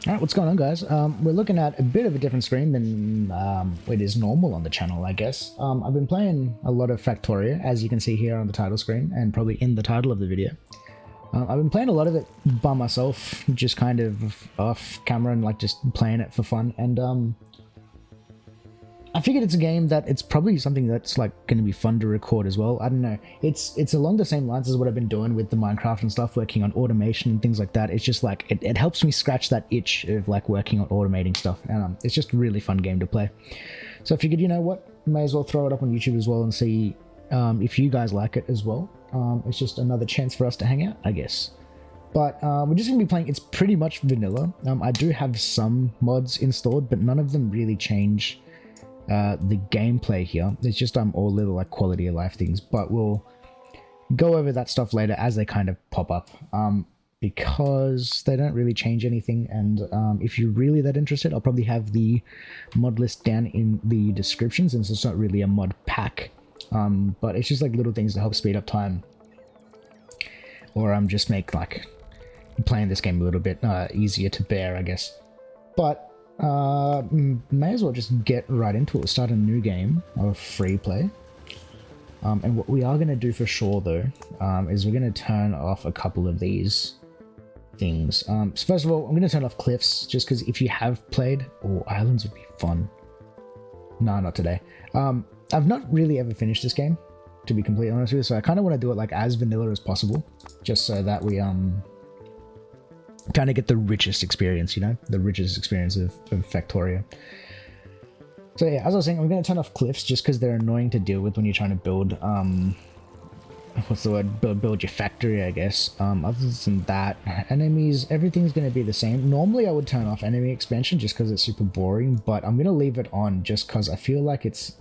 Alright, what's going on, guys? We're looking at a bit of a different screen than it is normal on the channel, I guess. I've been playing a lot of Factorio, as you can see here on the title screen, and probably in the title of the video. I've been playing a lot of it by myself, just kind of off camera and like just playing it for fun, and I figured it's a game that it's probably something that's like going to be fun to record as well. I don't know. It's along the same lines as what I've been doing with the Minecraft and stuff, working on automation and things like that. It's just like it helps me scratch that itch of like working on automating stuff, and it's just a really fun game to play. So I figured, you know what, may as well throw it up on YouTube as well and see if you guys like it as well. It's just another chance for us to hang out, I guess. But we're just going to be playing. It's pretty much vanilla. I do have some mods installed, but none of them really change the gameplay here. It's just all little like quality of life things, but we'll go over that stuff later as they kind of pop up, because they don't really change anything. And if you're really that interested, I'll probably have the mod list down in the description, since it's not really a mod pack, but it's just like little things to help speed up time, or just make like playing this game a little bit easier to bear, I guess. But may as well just get right into it. We'll start a new game of free play. And what we are going to do for sure though, is we're going to turn off a couple of these things. So first of all, I'm going to turn off cliffs, just because if you have played, islands would be fun. No, not today. I've not really ever finished this game, to be completely honest with you, so I kind of want to do it like as vanilla as possible, just so that we kind of get the richest experience, you know, the richest experience of Factorio. So yeah, as I was saying, I'm going to turn off cliffs just because they're annoying to deal with when you're trying to build, what's the word, build your factory, I guess. Other than that, enemies, everything's going to be the same. Normally I would turn off enemy expansion just because it's super boring, but I'm going to leave it on just because I feel like it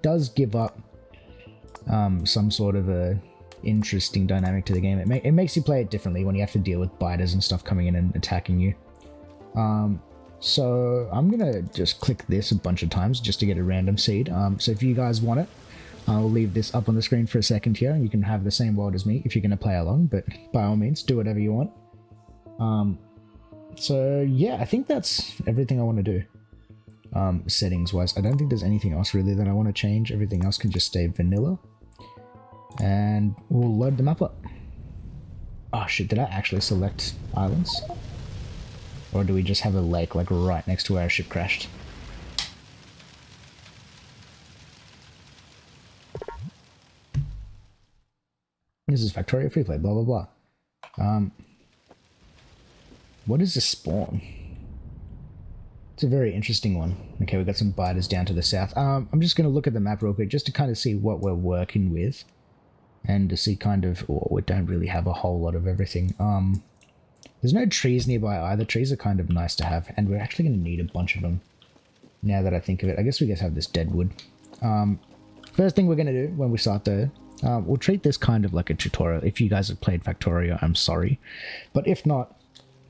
does give up some sort of a interesting dynamic to the game. It makes you play it differently when you have to deal with biters and stuff coming in and attacking you. So I'm gonna just click this a bunch of times just to get a random seed. So if you guys want it, I'll leave this up on the screen for a second here, and you can have the same world as me if you're gonna play along, but by all means do whatever you want. So yeah, I think that's everything I want to do. Settings wise, I don't think there's anything else really that I want to change. Everything else can just stay vanilla. And we'll load the map up. Oh shit, did I actually select islands? Or do we just have a lake like right next to where our ship crashed? This is Factorio Freeplay, blah blah blah. What is this spawn? It's a very interesting one. Okay, we've got some biters down to the south. I'm just going to look at the map real quick just to kind of see what we're working with. And to see kind of, we don't really have a whole lot of everything. There's no trees nearby either. Trees are kind of nice to have, and we're actually going to need a bunch of them now that I think of it. I guess we just have this dead wood. First thing we're going to do when we start though, we'll treat this kind of like a tutorial. If you guys have played Factorio, I'm sorry. But if not,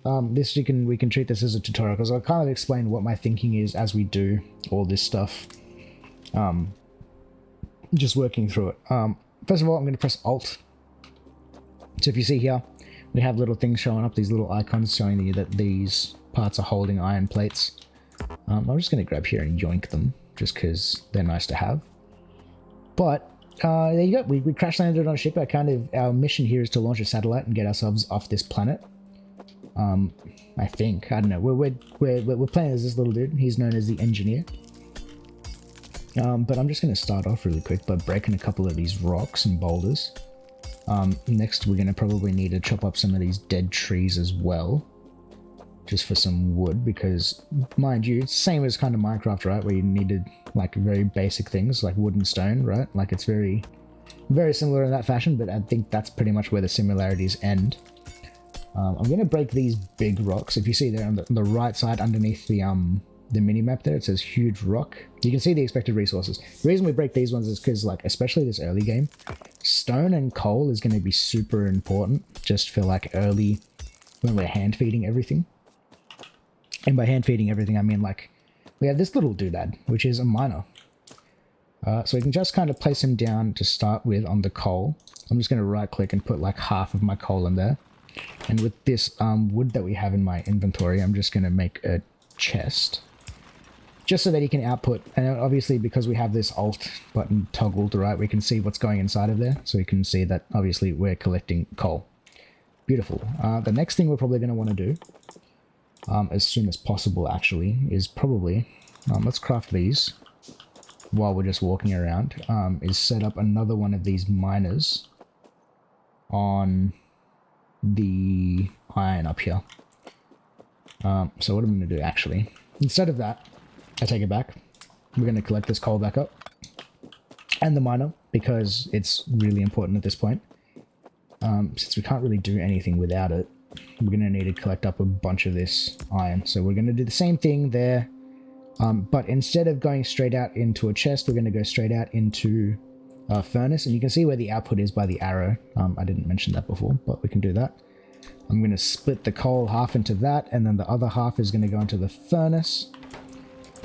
we can treat this as a tutorial, because I'll kind of explain what my thinking is as we do all this stuff. Just working through it. First of all, I'm going to press Alt. So if you see here, we have little things showing up, these little icons showing you that these parts are holding iron plates. I'm just going to grab here and yoink them, just because they're nice to have. But there you go. We crash landed on a ship. Our mission here is to launch a satellite and get ourselves off this planet. I think. I don't know. We're playing as this little dude. He's known as the engineer. But I'm just going to start off really quick by breaking a couple of these rocks and boulders. Next, we're going to probably need to chop up some of these dead trees as well, just for some wood, because, mind you, it's the same as kind of Minecraft, right, where you needed like very basic things like wood and stone, right? Like it's very, very similar in that fashion, but I think that's pretty much where the similarities end. I'm going to break these big rocks. If you see there on the right side underneath the mini-map there, it says huge rock. You can see the expected resources. The reason we break these ones is because, like, especially this early game, stone and coal is going to be super important just for, like, early, when we're hand-feeding everything. And by hand-feeding everything, I mean, like, we have this little doodad, which is a miner. So we can just kind of place him down to start with on the coal. I'm just going to right-click and put, like, half of my coal in there. And with this wood that we have in my inventory, I'm just going to make a chest. Just so that he can output, and obviously because we have this Alt button toggled, right, we can see what's going inside of there. So we can see that obviously we're collecting coal. Beautiful. The next thing we're probably going to want to do, as soon as possible actually, is probably, let's craft these while we're just walking around, is set up another one of these miners on the iron up here. So what I'm going to do actually, instead of that, I take it back. We're going to collect this coal back up. And the miner, because it's really important at this point. Since we can't really do anything without it, we're going to need to collect up a bunch of this iron. So we're going to do the same thing there. But instead of going straight out into a chest, we're going to go straight out into a furnace. And you can see where the output is by the arrow. I didn't mention that before, but we can do that. I'm going to split the coal half into that, and then the other half is going to go into the furnace.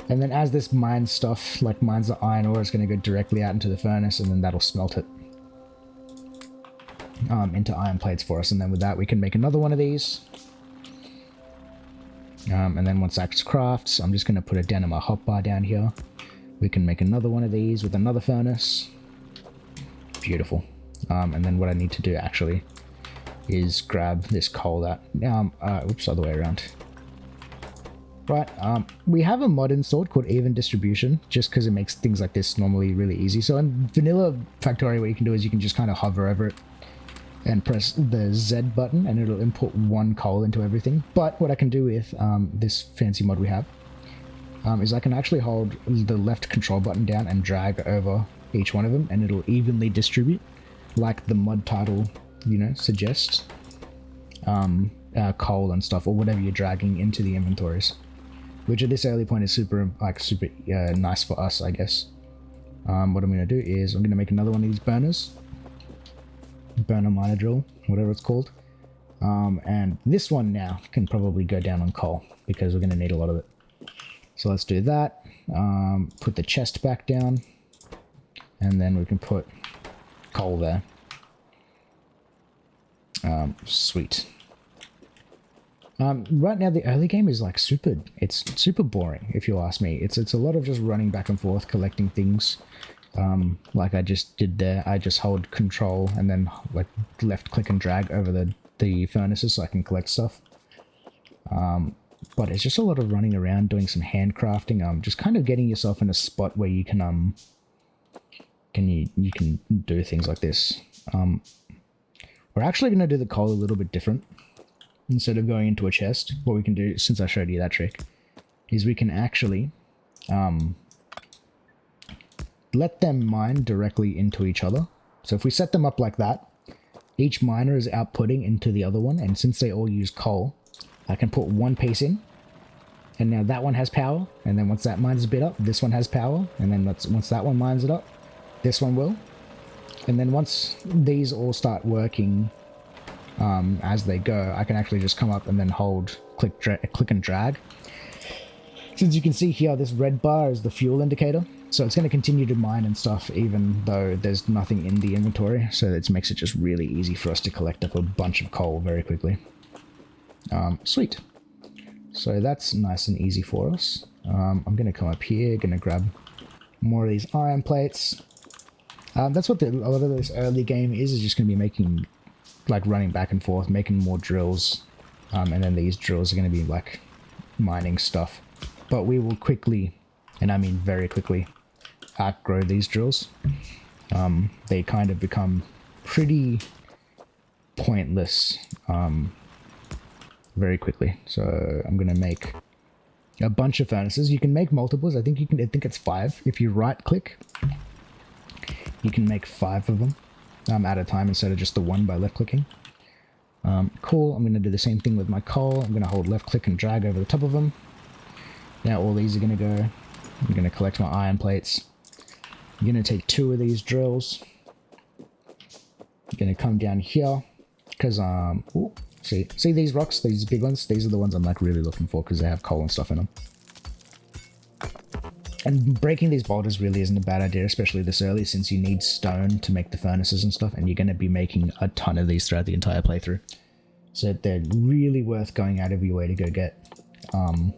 And then as this mines stuff, like mines the iron ore, it's going to go directly out into the furnace, and then that'll smelt it into iron plates for us. And then with that, we can make another one of these. And then once that crafts, I'm just going to put it down in my hotbar down here. We can make another one of these with another furnace. Beautiful. And then what I need to do actually is grab this coal out. Oops, other way around. Right, we have a mod installed called Even Distribution, just because it makes things like this normally really easy. So in vanilla Factorio, what you can do is you can just kind of hover over it and press the Z button, and it'll input one coal into everything. But what I can do with this fancy mod we have is I can actually hold the left control button down and drag over each one of them, and it'll evenly distribute, like the mod title, you know, suggests, coal and stuff, or whatever you're dragging into the inventories. Which at this early point is super nice for us, I guess. What I'm going to do is I'm going to make another one of these burners. Burner miner drill, whatever it's called. And this one now can probably go down on coal, because we're going to need a lot of it. So let's do that. Put the chest back down. And then we can put coal there. Sweet. Right now the early game is like it's super boring, if you ask me. It's a lot of just running back and forth, collecting things. Like I just did there. I just hold control and then like left click and drag over the furnaces so I can collect stuff. But it's just a lot of running around, doing some handcrafting, just kind of getting yourself in a spot where you can you can do things like this. We're actually going to do the coal a little bit different. Instead of going into a chest, what we can do, since I showed you that trick, is we can actually let them mine directly into each other. So if we set them up like that, each miner is outputting into the other one, and since they all use coal, I can put one piece in, and now that one has power, and then once that mines a bit up, this one has power, and then once that one mines it up, this one will. And then once these all start working as they go, I can actually just come up and then hold, click and drag. Since you can see here, this red bar is the fuel indicator, so it's going to continue to mine and stuff even though there's nothing in the inventory, so it makes it just really easy for us to collect up a bunch of coal very quickly. Sweet. So that's nice and easy for us. I'm going to come up here, going to grab more of these iron plates. That's what a lot of this early game is just going to be making, like running back and forth, making more drills, and then these drills are going to be like mining stuff. But we will quickly, and I mean very quickly, outgrow these drills. They kind of become pretty pointless very quickly. So I'm going to make a bunch of furnaces. You can make multiples. I think it's 5. If you right click, you can make 5 of them at a time instead of just the one by left clicking. Cool. I'm going to do the same thing with my coal. I'm going to hold left click and drag over the top of them. Now all these are going to go. I'm going to collect my iron plates. I'm going to take 2 of these drills. I'm going to come down here because see these rocks, these big ones. These are the ones I'm like really looking for because they have coal and stuff in them. And breaking these boulders really isn't a bad idea, especially this early, since you need stone to make the furnaces and stuff, and you're going to be making a ton of these throughout the entire playthrough. So they're really worth going out of your way to go get. And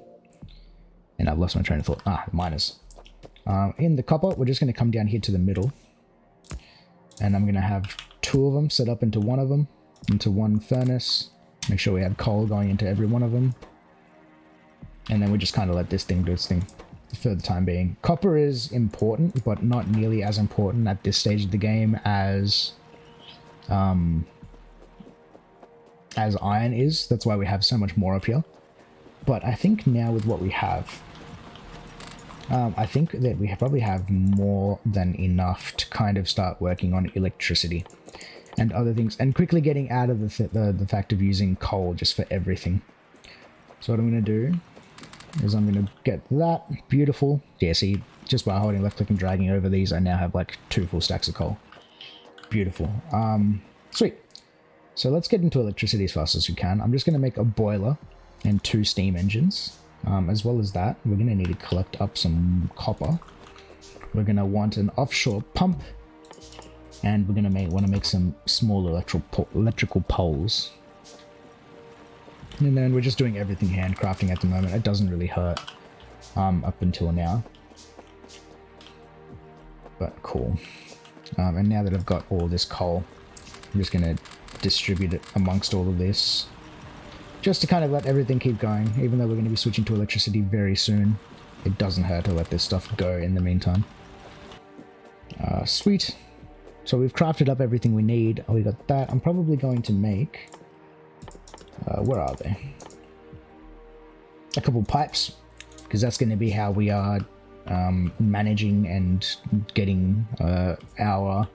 I've lost my train of thought. Miners. In the copper, we're just going to come down here to the middle. And I'm going to have 2 of them set up into one of them, into one furnace. Make sure we have coal going into every one of them. And then we just kind of let this thing do its thing for the time being. Copper is important, but not nearly as important at this stage of the game as iron is. That's why we have so much more up here. But I think now with what we have, I think that we probably have more than enough to kind of start working on electricity and other things, and quickly getting out of the fact of using coal just for everything. So what I'm going to do is I'm going to get that. Beautiful. Yeah, see, just by holding left click and dragging over these, I now have like 2 full stacks of coal. Beautiful. Sweet. So let's get into electricity as fast as we can. I'm just going to make a boiler and 2 steam engines. As well as that, we're going to need to collect up some copper. We're going to want an offshore pump. And we're going to want to make some small electrical poles. And then we're just doing everything handcrafting at the moment. It doesn't really hurt up until now. But cool. And now that I've got all this coal, I'm just going to distribute it amongst all of this. Just to kind of let everything keep going, even though we're going to be switching to electricity very soon. It doesn't hurt to let this stuff go in the meantime. Sweet. So we've crafted up everything we need. We got that. I'm probably going to make... where are they? A couple pipes, because that's going to be how we are managing and getting our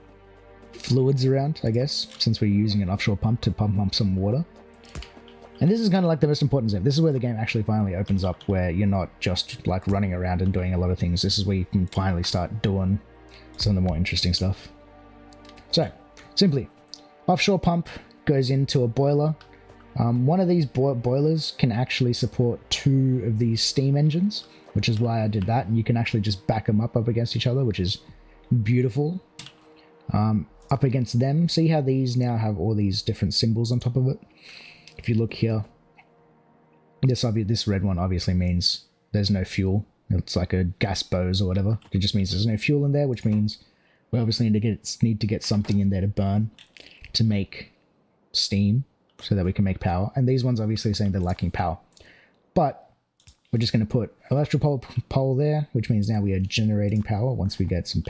fluids around, I guess, since we're using an offshore pump to pump up some water. And this is kind of like the most important step. This is where the game actually finally opens up, where you're not just like running around and doing a lot of things. This is where you can finally start doing some of the more interesting stuff. So, simply, offshore pump goes into a boiler. One of these boilers can actually support 2 of these steam engines, which is why I did that. And you can actually just back them up against each other, which is beautiful. Up against them, see how these now have all these different symbols on top of it? If you look here, this red one obviously means there's no fuel. It's like a gas bose or whatever. It just means there's no fuel in there, which means we obviously need to get something in there to burn to make steam so that we can make power. And these ones obviously saying they're lacking power. But we're just going to put electrical pole there, which means now we are generating power once we get some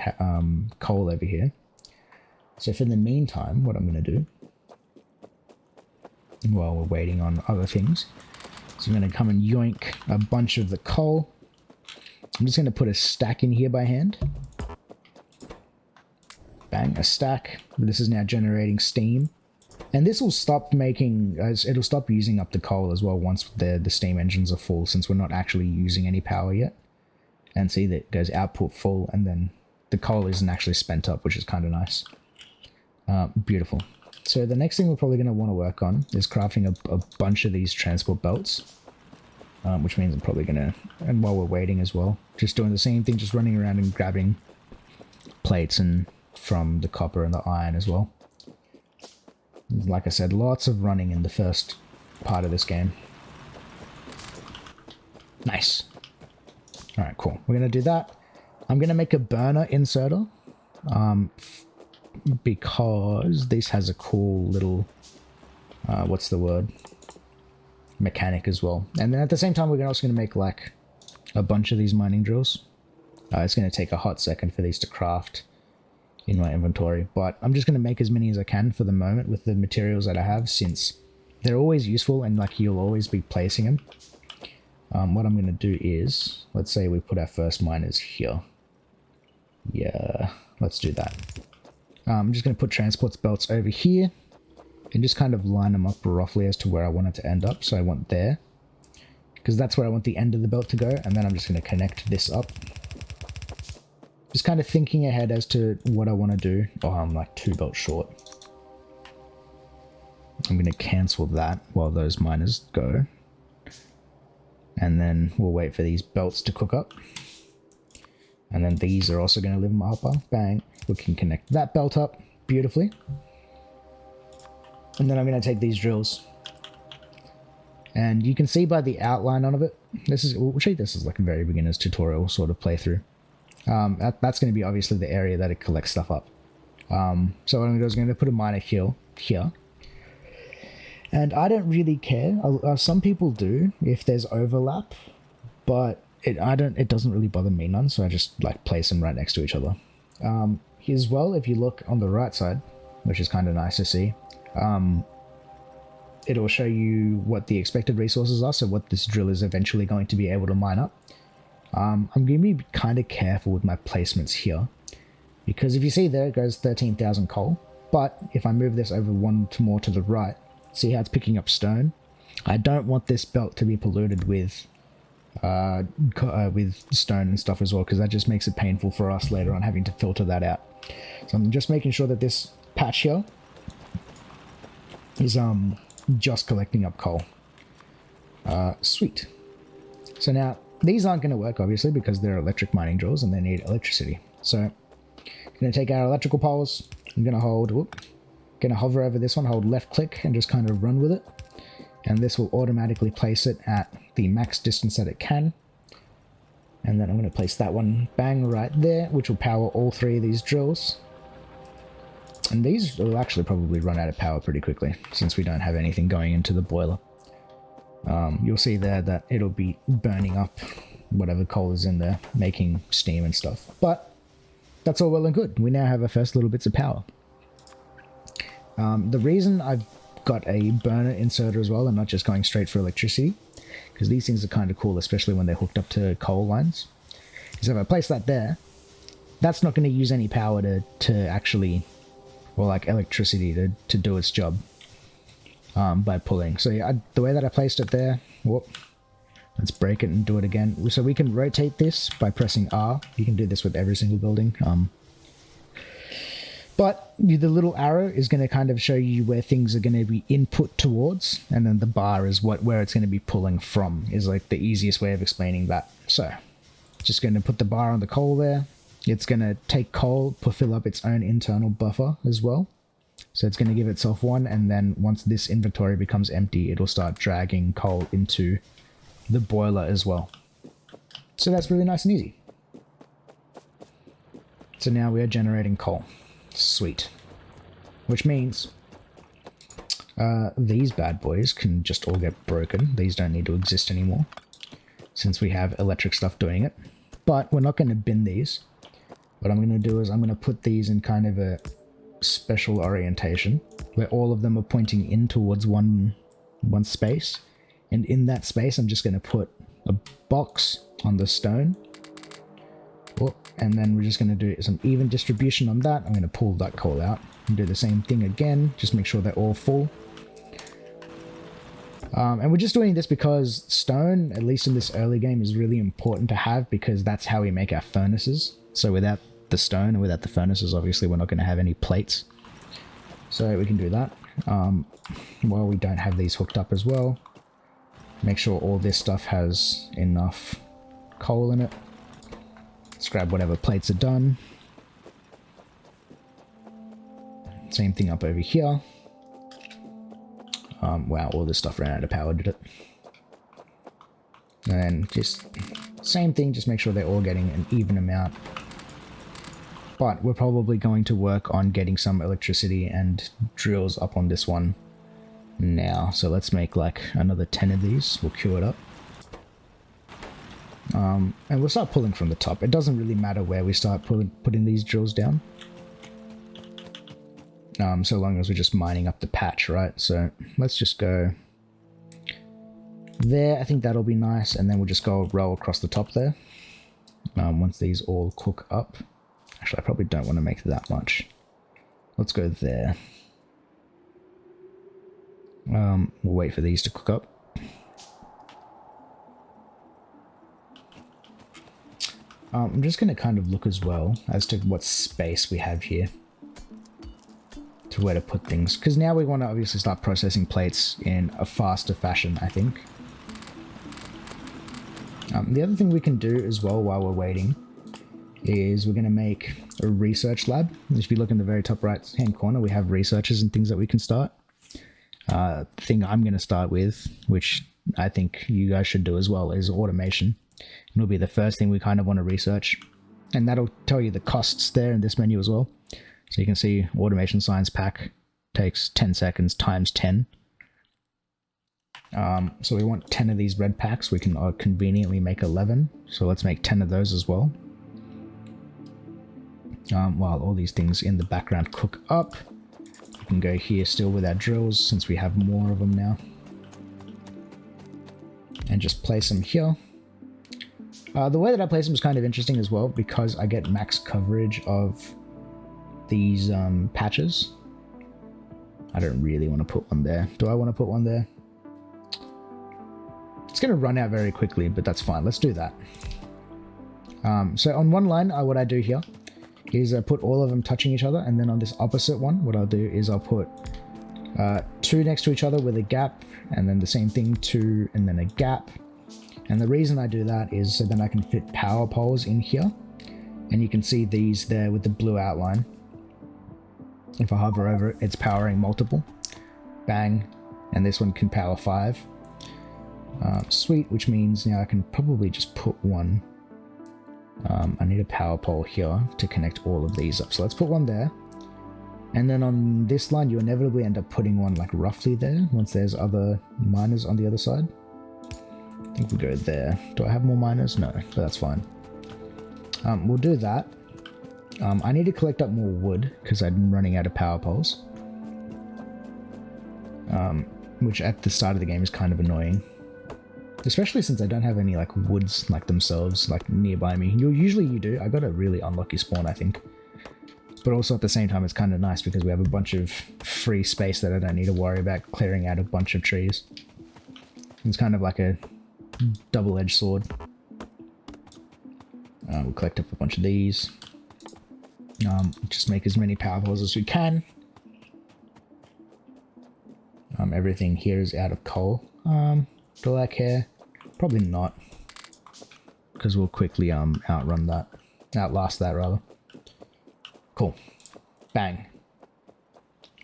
coal over here. So for the meantime, what I'm going to do, while we're waiting on other things, so I'm going to come and yoink a bunch of the coal. I'm just going to put a stack in here by hand. Bang, a stack. This is now generating steam. And this will stop it'll stop using up the coal as well once the steam engines are full, since we're not actually using any power yet. And see that it goes output full, and then the coal isn't actually spent up, which is kind of nice. Beautiful. So the next thing we're probably going to want to work on is crafting a bunch of these transport belts. Which means I'm probably going to, and while we're waiting as well, just doing the same thing, just running around and grabbing plates and from the copper and the iron as well. Like I said, lots of running in the first part of this game. Nice. Alright, cool. We're going to do that. I'm going to make a burner inserter. Because this has a cool little, what's the word? Mechanic as well. And then at the same time, we're also going to make like a bunch of these mining drills. It's going to take a hot second for these to craft in my inventory, but I'm just going to make as many as I can for the moment with the materials that I have, since they're always useful and like you'll always be placing them. What I'm going to do is, let's say we put our first miners here. Yeah, let's do that. I'm just going to put transport belts over here and just kind of line them up roughly as to where I want it to end up. So I want there, because that's where I want the end of the belt to go. And then I'm just going to connect this up. Just kind of thinking ahead as to what I want to do. Oh, I'm like 2 belts short. I'm going to cancel that while those miners go. And then we'll wait for these belts to cook up. And then these are also going to live them up. Bang. We can connect that belt up beautifully. And then I'm going to take these drills And you can see by the outline of it, we'll show you this as like a very beginner's tutorial sort of playthrough. That's going to be obviously the area that it collects stuff up. So what I'm going to do is I'm going to put a miner here. And I don't really care. Some people do if there's overlap, but it doesn't really bother me none. So I just like place them right next to each other. As well, if you look on the right side, which is kind of nice to see, it'll show you what the expected resources are. So what this drill is eventually going to be able to mine up. I'm going to be kind of careful with my placements here, because if you see there, it goes 13,000 coal. But if I move this over one more to the right, see how it's picking up stone? I don't want this belt to be polluted with stone and stuff as well, because that just makes it painful for us later on having to filter that out. So I'm just making sure that this patch here is just collecting up coal. Sweet. So now these aren't going to work obviously because they're electric mining drills and they need electricity. So I'm going to take our electrical poles. I'm going to hover over this one, hold left click and just kind of run with it. And this will automatically place it at the max distance that it can. And then I'm going to place that one bang right there, which will power all three of these drills. And these will actually probably run out of power pretty quickly since we don't have anything going into the boiler. You'll see there that it'll be burning up whatever coal is in there, making steam and stuff. But that's all well and good. We now have our first little bits of power. The reason I've got a burner inserter as well and not just going straight for electricity, because these things are kind of cool, especially when they're hooked up to coal lines, is if I place that there, that's not going to use any power to actually, or like electricity to do its job by pulling. So yeah, the way that I placed it there, let's break it and do it again. So we can rotate this by pressing R. You can do this with every single building. But the little arrow is going to kind of show you where things are going to be input towards, and then the bar is where it's going to be pulling from, is like the easiest way of explaining that. So just going to put the bar on the coal there. It's going to take coal, fill up its own internal buffer as well. So it's going to give itself one, and then once this inventory becomes empty, it'll start dragging coal into the boiler as well. So that's really nice and easy. So now we are generating coal. Sweet. Which means these bad boys can just all get broken. These don't need to exist anymore since we have electric stuff doing it. But we're not going to bin these. What I'm going to do is I'm going to put these in kind of a special orientation where all of them are pointing in towards one space. And in that space, I'm just going to put a box on the stone. And then we're just going to do some even distribution on that. I'm going to pull that coal out and do the same thing again. Just make sure they're all full. And we're just doing this because stone, at least in this early game, is really important to have because that's how we make our furnaces. So without the stone and without the furnaces, obviously we're not going to have any plates. So we can do that. While we don't have these hooked up as well. Make sure all this stuff has enough coal in it. Let's grab whatever plates are done. Same thing up over here. Wow, all this stuff ran out of power, did it? And just same thing, just make sure they're all getting an even amount. But we're probably going to work on getting some electricity and drills up on this one now. So let's make like another 10 of these. We'll queue it up. And we'll start pulling from the top. It doesn't really matter where we start putting these drills down. So long as we're just mining up the patch, right? So let's just go there. I think that'll be nice. And then we'll just go row across the top there. Once these all cook up. Actually, I probably don't want to make that much. Let's go there. We'll wait for these to cook up. I'm just going to kind of look as well as to what space we have here to where to put things, because now we want to obviously start processing plates in a faster fashion, I think. The other thing we can do as well while we're waiting is we're going to make a research lab. If you look in the very top right hand corner, we have researches and things that we can start. The thing I'm going to start with, which I think you guys should do as well, is automation. It'll be the first thing we kind of want to research. And that'll tell you the costs there in this menu as well. So you can see automation science pack takes 10 seconds times 10. So we want 10 of these red packs. We can conveniently make 11. So let's make 10 of those as well. While all these things in the background cook up, we can go here still with our drills since we have more of them now. And just place them here. The way that I place them is kind of interesting as well because I get max coverage of these patches. I don't really want to put one there. Do I want to put one there? It's going to run out very quickly, but that's fine. Let's do that. So on one line, what I do here is I put all of them touching each other, and then on this opposite one, what I'll do is I'll put 2 next to each other with a gap, and then the same thing, 2 and then a gap. And the reason I do that is so then I can fit power poles in here, and you can see these there with the blue outline. If I hover over it, it's powering multiple. Bang. And this one can power 5. Sweet, which means now I can probably just put one. I need a power pole here to connect all of these up. So let's put one there. And then on this line, you inevitably end up putting one like roughly there once there's other miners on the other side. I think we'll go there. Do I have more miners? No, but that's fine. We'll do that. I need to collect up more wood because I'm running out of power poles. Which at the start of the game is kind of annoying. Especially since I don't have any like woods like themselves like nearby me. Usually you do. I got a really unlucky spawn, I think. But also at the same time it's kind of nice because we have a bunch of free space that I don't need to worry about clearing out a bunch of trees. It's kind of like a double-edged sword. We'll collect up a bunch of these. Just make as many power poles as we can. Everything here is out of coal. Do I care? Probably not. Because we'll quickly outrun that. Outlast that, rather. Cool. Bang.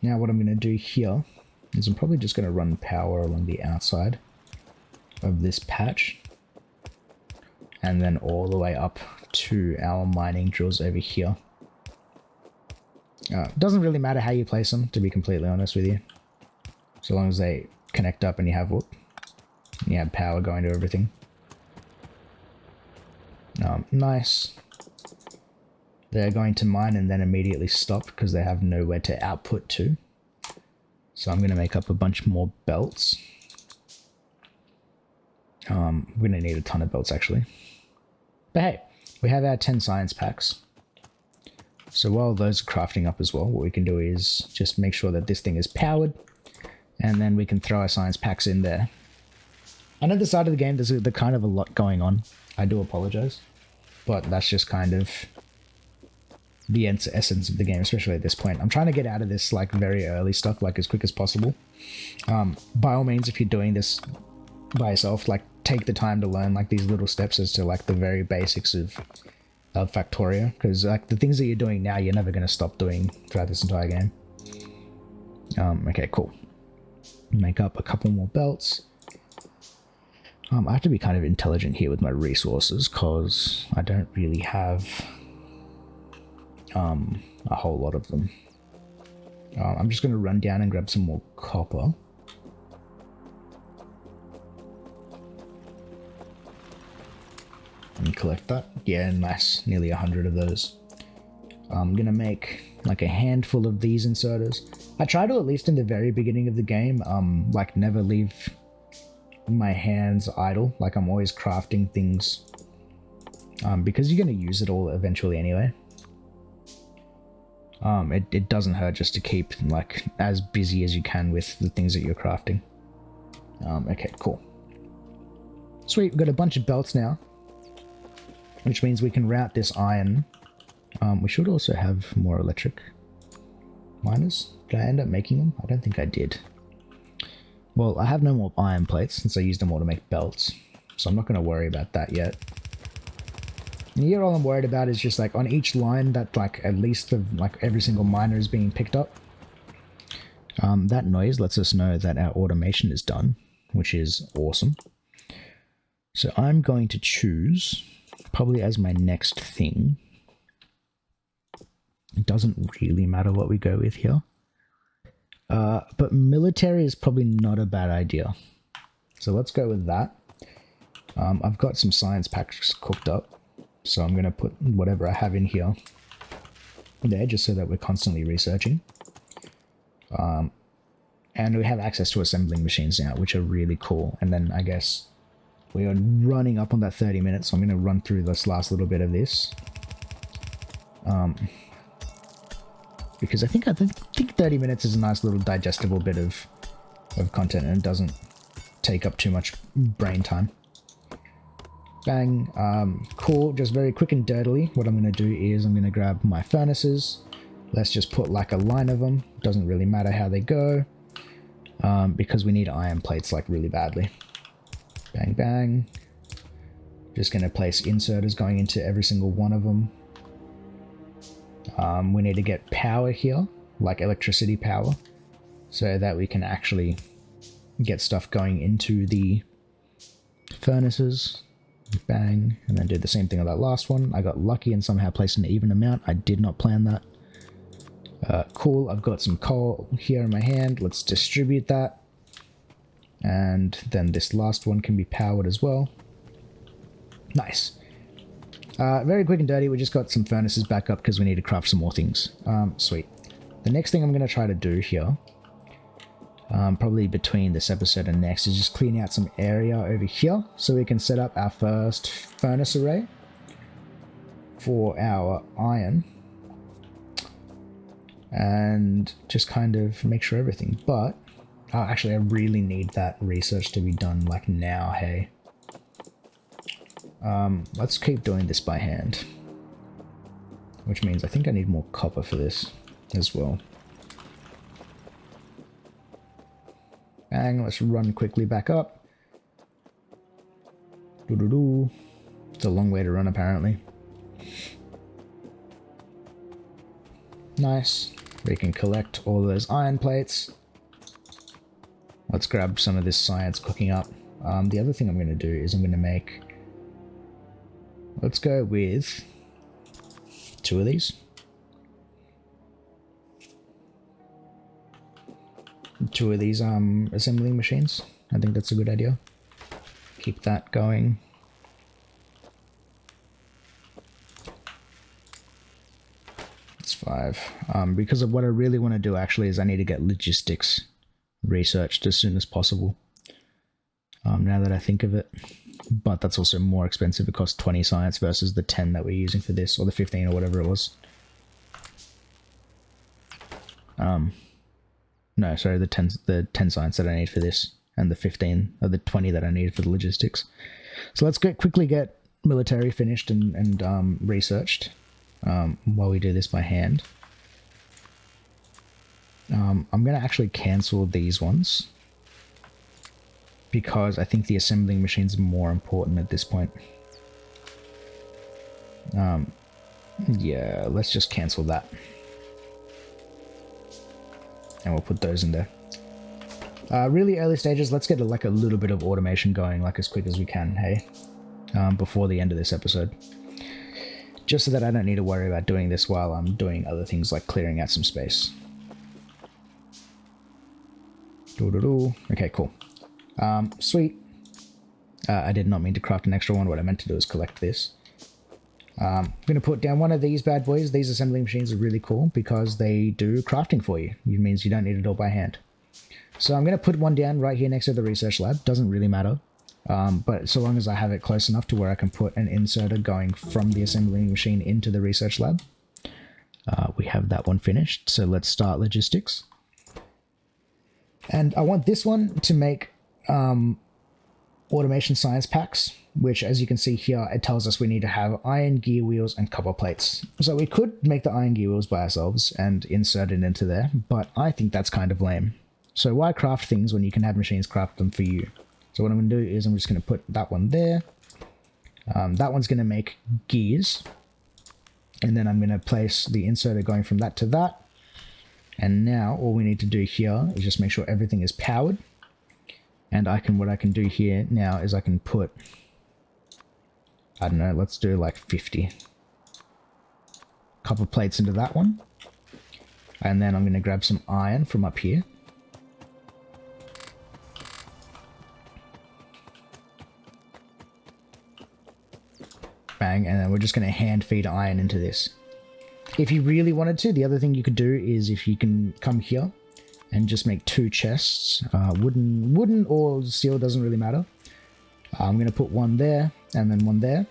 Now what I'm going to do here is I'm probably just going to run power along the outside of this patch. And then all the way up to our mining drills over here. Doesn't really matter how you place them, to be completely honest with you. So long as they connect up and you have power going to everything. Nice. They're going to mine and then immediately stop because they have nowhere to output to. So I'm going to make up a bunch more belts. We're going to need a ton of belts actually. But hey, we have our 10 science packs. So while those are crafting up as well, what we can do is just make sure that this thing is powered. And then we can throw our science packs in there. And at the start of the game, there's kind of a lot going on. I do apologize. But that's just kind of the essence of the game, especially at this point. I'm trying to get out of this like very early stuff like as quick as possible. By all means, if you're doing this by yourself, like take the time to learn like these little steps as to like the very basics of Factorio. Because like the things that you're doing now, you're never going to stop doing throughout this entire game. Okay, cool. Make up a couple more belts. I have to be kind of intelligent here with my resources because I don't really have a whole lot of them. I'm just going to run down and grab some more copper. And collect that. Yeah, nice. Nearly 100 of those. I'm going to make like a handful of these inserters. I try to, at least in the very beginning of the game, like never leave my hands idle. Like I'm always crafting things because you're going to use it all eventually anyway. It doesn't hurt just to keep like as busy as you can with the things that you're crafting. Okay, cool. Sweet, we've got a bunch of belts now, which means we can route this iron. We should also have more electric miners. Did I end up making them? I don't think I did. Well, I have no more iron plates since I used them all to make belts, so I'm not going to worry about that yet. And here all I'm worried about is just like on each line that like at least like every single miner is being picked up. That noise lets us know that our automation is done, which is awesome. So I'm going to choose, probably as my next thing, it doesn't really matter what we go with here, but military is probably not a bad idea. So let's go with that. I've got some science packs cooked up, so I'm going to put whatever I have in here there, just so that we're constantly researching. And we have access to assembling machines now, which are really cool. And then I guess we are running up on that 30 minutes, so I'm going to run through this last little bit of this. Because I think 30 minutes is a nice little digestible bit of content, and it doesn't take up too much brain time. Bang. Cool. Just very quick and dirtily, what I'm going to do is I'm going to grab my furnaces. Let's just put like a line of them. Doesn't really matter how they go, because we need iron plates like really badly. Bang, bang. Just going to place inserters going into every single one of them. We need to get power here, like electricity power, so that we can actually get stuff going into the furnaces. Bang. And then do the same thing on that last one. I got lucky and somehow placed an even amount. I did not plan that. Cool. I've got some coal here in my hand. Let's distribute that. And then this last one can be powered as well. Nice. Very quick and dirty. We just got some furnaces back up because we need to craft some more things. Sweet. The next thing I'm going to try to do here, probably between this episode and next, is just clean out some area over here so we can set up our first furnace array for our iron and just kind of make sure everything. But actually I really need that research to be done like now. Hey, let's keep doing this by hand, which means I think I need more copper for this as well. Bang, let's run quickly back up. Doo-doo-doo. It's a long way to run apparently. Nice. We can collect all of those iron plates. Let's grab some of this science cooking up. The other thing I'm going to do is I'm going to make... Let's go with 2 of these. 2 of these assembling machines. I think that's a good idea. Keep that going. It's 5. Because of what I really want to do actually is I need to get logistics researched as soon as possible. Now that I think of it. But that's also more expensive. It costs 20 science versus the 10 that we're using for this, or the 15 or whatever it was. No, sorry, the 10 science that I need for this, and the 15 or the 20 that I need for the logistics. So let's quickly get military finished and researched while we do this by hand. I'm going to actually cancel these ones because I think the assembling machines are more important at this point. Yeah, let's just cancel that. And we'll put those in there. Really early stages, let's get like a little bit of automation going like as quick as we can, hey? Before the end of this episode. Just so that I don't need to worry about doing this while I'm doing other things like clearing out some space. Okay, cool. Sweet. I did not mean to craft an extra one. What I meant to do is collect this. I'm going to put down one of these bad boys. These assembling machines are really cool because they do crafting for you. It means you don't need it all by hand. So I'm going to put one down right here next to the research lab. Doesn't really matter. But so long as I have it close enough to where I can put an inserter going from the assembling machine into the research lab. We have that one finished. So let's start logistics. And I want this one to make automation science packs, which as you can see here, it tells us we need to have iron gear wheels and copper plates. So we could make the iron gear wheels by ourselves and insert it into there, but I think that's kind of lame. So why craft things when you can have machines craft them for you? So what I'm going to do is I'm just going to put that one there. That one's going to make gears. And then I'm going to place the inserter going from that to that. And now all we need to do here is just make sure everything is powered. And what I can do here now is I can put, I don't know, let's do like 50 copper plates into that one. And then I'm going to grab some iron from up here. Bang, and then we're just going to hand feed iron into this. If you really wanted to, the other thing you could do is if you can come here and just make 2 chests. Wooden or steel, doesn't really matter. I'm going to put one there and then one there.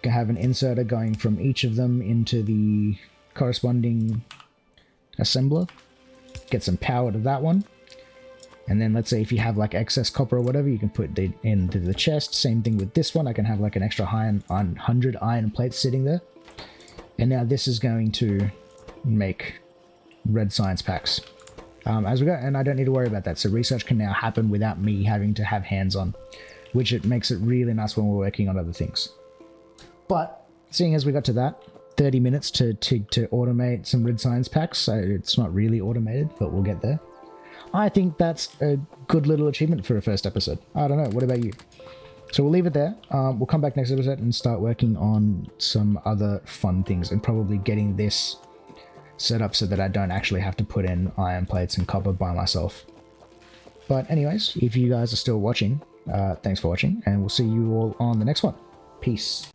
Can have an inserter going from each of them into the corresponding assembler. Get some power to that one. And then let's say if you have like excess copper or whatever, you can put it into the chest. Same thing with this one. I can have like an extra 100 iron plates sitting there. And now this is going to make red science packs. As we go, and I don't need to worry about that. So research can now happen without me having to have hands on, which it makes it really nice when we're working on other things. But seeing as we got to that, 30 minutes to automate some red science packs. So it's not really automated, but we'll get there. I think that's a good little achievement for a first episode. I don't know. What about you? So we'll leave it there. We'll come back next episode and start working on some other fun things and probably getting this set up so that I don't actually have to put in iron plates and copper by myself. But anyways, if you guys are still watching, thanks for watching, and we'll see you all on the next one. Peace.